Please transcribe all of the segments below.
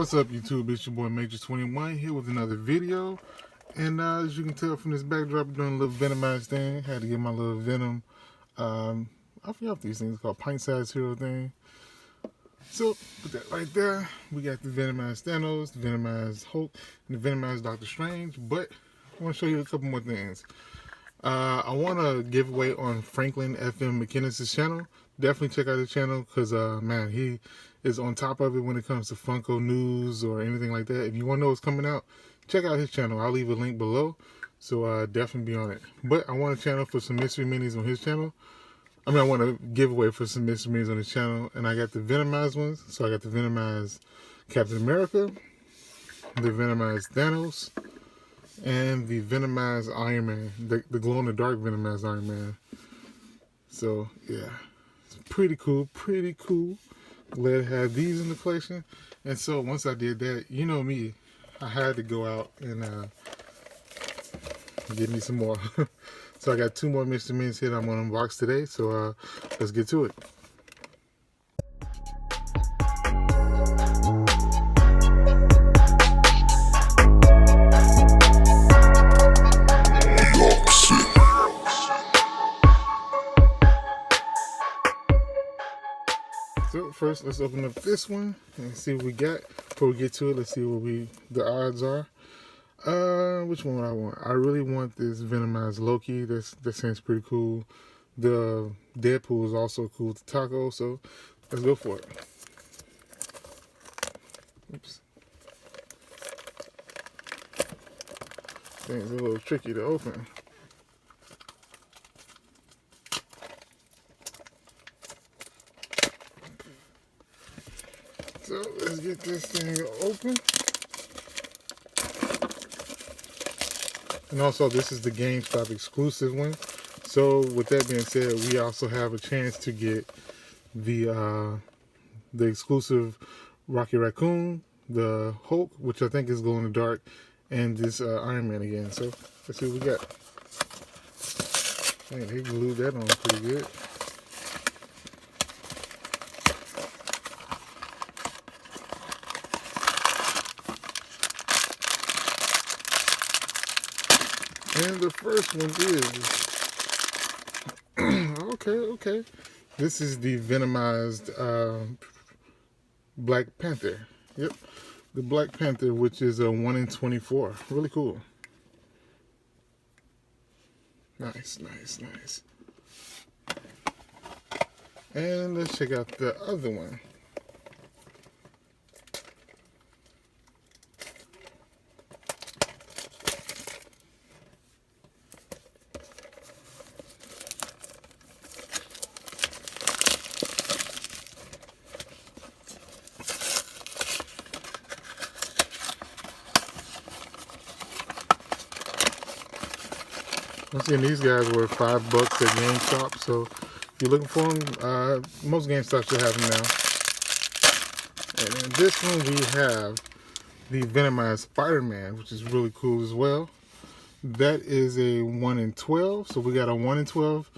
What's up, YouTube? It's your boy Major21 here with another video. And as you can tell from this backdrop, I'm doing a little Venomized thing. Had to get my little Venom, I forget what these things called, pint-sized hero thing. So, put that right there. We got the Venomized Thanos, the Venomized Hulk, and the Venomized Doctor Strange. But I want to show you a couple more things. I want to give away on Franklyn FM McInnis' channel. Definitely check out his channel because, man, he is on top of it when it comes to Funko news or anything like that. If you want to know what's coming out, check out his channel. I'll leave a link below, so definitely be on it. But I want a channel for some mystery minis on his channel. I want to give away for some mystery minis on his channel, and I got the Venomized ones. So I got the Venomized Captain America, the Venomized Thanos, and the Venomized Iron Man, the glow-in-the-dark Venomized Iron Man. So yeah, it's pretty cool, pretty cool. Glad to have these in the collection. And so once I did that, you know me, I had to go out and get me some more. So I got two more mystery minis here that I'm going to unbox today. So let's get to it. So first, let's open up this one and see what we got. Before we get to it, let's see what the odds are. Which one would I want? I really want this Venomized Loki. That seems pretty cool. The Deadpool is also cool with the taco, so let's go for it. Oops. Thing's a little tricky to open. So let's get this thing open. And also, this is the GameStop exclusive one. So with that being said, we also have a chance to get the exclusive Rocky Raccoon, the Hulk, which I think is glow in the dark, and this Iron Man again. So let's see what we got. Man, they glued that on pretty good. And the first one is, okay. This is the Venomized Black Panther. Yep, the Black Panther, which is a 1 in 24. Really cool. Nice. And let's check out the other one. Once again, these guys were $5 at GameStop, so if you're looking for them, most GameStop should have them now. And in this one, we have the Venomized Spider-Man, which is really cool as well. That is a 1 in 12, so we got a 1 in 12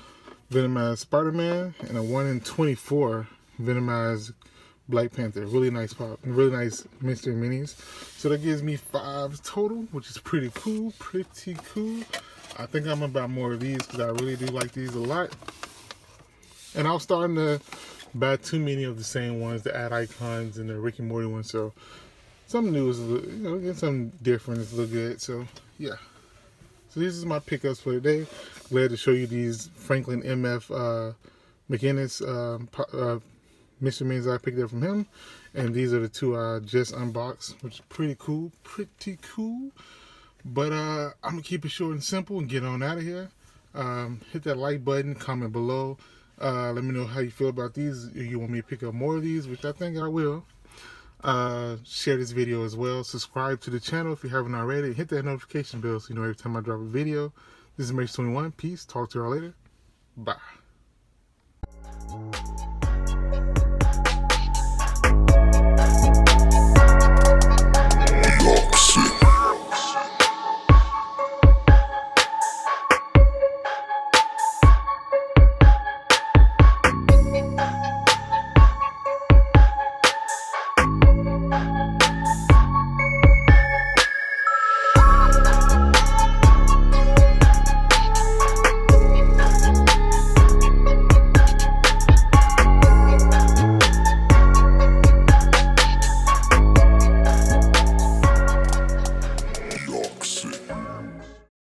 Venomized Spider-Man and a 1 in 24 Venomized Black Panther. Really nice pop, really nice mystery minis. So that gives me 5 total, which is pretty cool, I think I'm gonna buy more of these because I really do like these a lot. And I was starting to buy too many of the same ones, the ad icons and the Rick and Morty ones. So something new is, get something different is a little good. So yeah. So these is my pickups for today. Glad to show you these Franklyn MF McInnis mystery minis I picked up from him. And these are the two I just unboxed, which is pretty cool. But I'm going to keep it short and simple and get on out of here. Hit that like button, comment below. Let me know how you feel about these. If you want me to pick up more of these, which I think I will. Share this video as well. Subscribe to the channel if you haven't already. Hit that notification bell so you know every time I drop a video. This is Major21. Peace. Talk to y'all later. Bye.